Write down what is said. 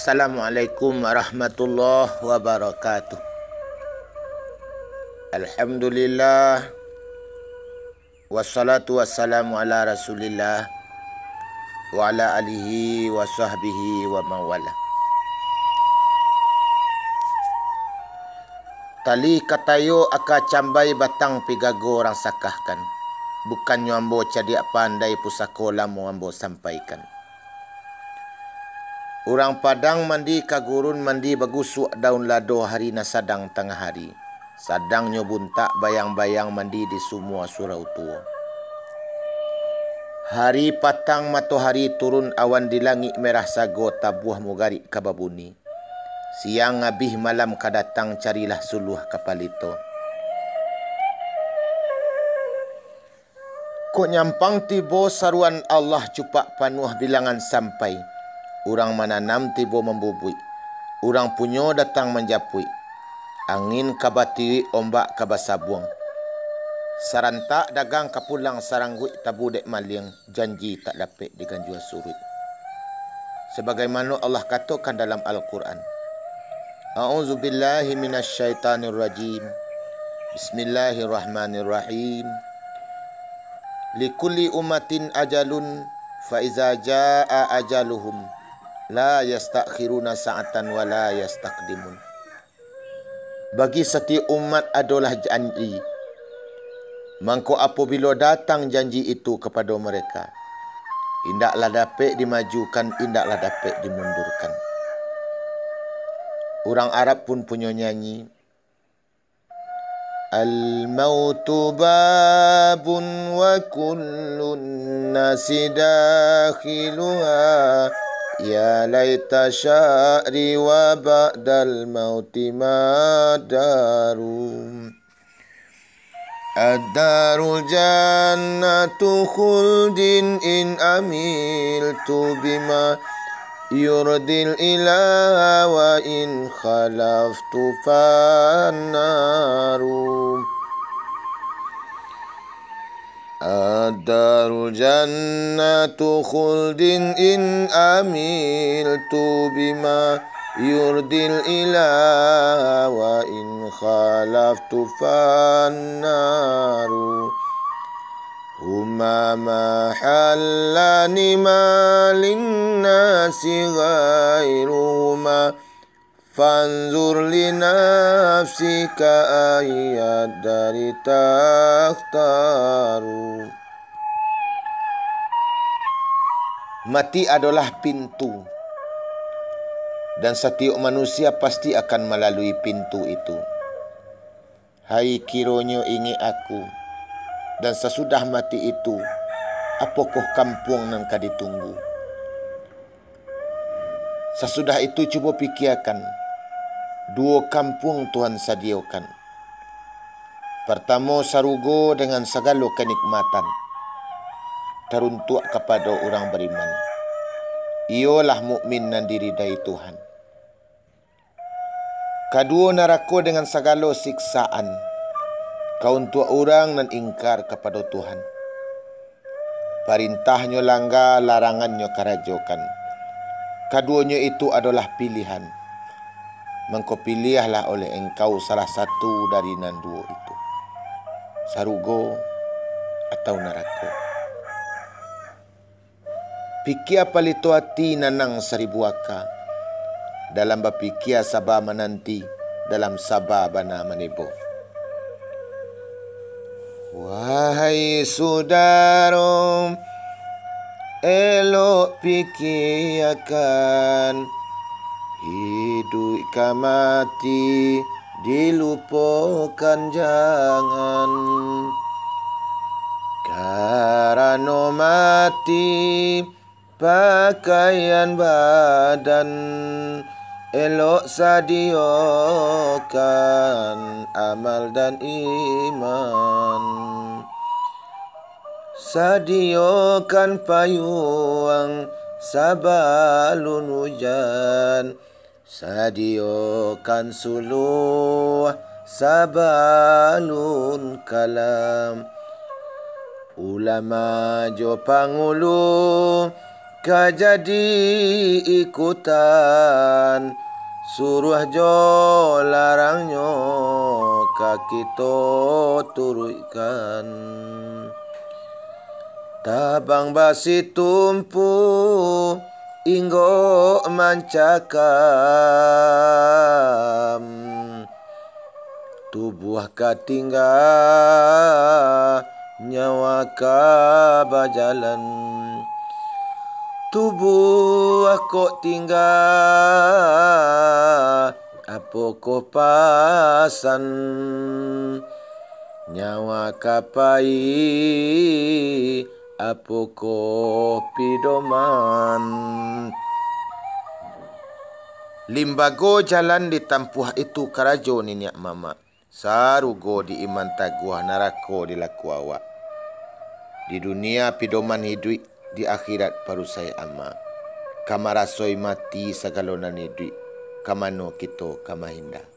Assalamualaikum warahmatullahi wabarakatuh. Alhamdulillah. Wassalatu wassalamu ala rasulillah wa ala alihi wa sahbihi wa mawala. Tali katayo aka cambai batang pigago orang sakahkan. Bukannya ambo cadiak pandai pusako lamo ambo sampaikan. Orang Padang mandi kagurun mandi bagusuk daun lado hari na sadang tengah hari. Sadangnya buntak bayang-bayang mandi di semua surau tua. Hari patang matahari turun awan di langit merah sago tabuah mugarik kababuni. Siang abih malam kadatang carilah suluh kapalito. Kok nyampang tibo saruan Allah cupak panuh bilangan sampai. Orang menanam tibo membubui. Orang punyo datang menjapui. Angin kabati ombak kabasabuang. Sarantak dagang kapulang saranggut tabu dek maling. Janji tak dapat diganjua surut. Sebagaimana Allah katakan dalam Al-Quran. A'udzubillahi minasyaitanirrajim. Bismillahirrahmanirrahim. Likulli ummatin ajalun fa iza jaa ajaluhum la yastakhiruna sa'atan wa la yastaqdimun. Bagi setiap umat adalah janji. Mangko apabila datang janji itu kepada mereka, indaklah dapat dimajukan, indaklah dapat dimundurkan. Orang Arab pun punya nyanyi. Al-mautu babun wa kullun nasi dakhiluha. Ya laita sya'ri wa ba'dal mauti madarum. Ad-darul jannatu khuldin in amiltu bima yurdil ilaha wa in khalaftu fannarum. Ad-darul jannatu khuldin in amiltu bima yurdil ilaha wa in khalaftu fannaru. Huma mahallani malin nasi ghairuhuma fanzur li nafsika ayat dari takhtaru. Mati adalah pintu, dan setiap manusia pasti akan melalui pintu itu. Hai kiranya ingat aku, dan sesudah mati itu, apakah kampung nan kadi tunggu? Sesudah itu cuba fikirkan, dua kampung Tuhan sediakan. Pertama sarugo dengan segala kenikmatan, teruntuk kepada orang beriman. Ialah mukmin nan diridai Tuhan. Kedua neraka dengan segala siksaan, kauntuk orang nan ingkar kepada Tuhan. Perintahnya langgar, larangannya kerajokan. Keduanya itu adalah pilihan. Mengko pilihlah oleh engkau salah satu dari nan dua itu. Sarugo atau neraka. Pikir palito hati nanang seribu aka. Dalam berpikir sabar menanti, dalam sabar bana menipu. Wahai saudara, elok fikirkan, hidup ke mati dilupakan jangan. Karena mati pakaian badan, elok sadiakan amal dan iman. Sadiakan payung sabalun hujan, sadiakan suluh sabalun kalam. Ulama jo pangulu kajadi ikutan, suruh jo larangnya kakito turuikan. Tabang basi tumpu inggo mancakam, tubuh katinggal nyawa kabajalan. Tubuh aku tinggal apa ko pasan, nyawa kapai apa ko pidoman. Limbago jalan ditampuh itu karajo ninyak mama, sarugo di iman taguah narako dilaku awak. Di dunia pidoman hidup, di akhirat parusai ama. Kamarasoi mati sagalonan hidup, kamano kito kamahinda.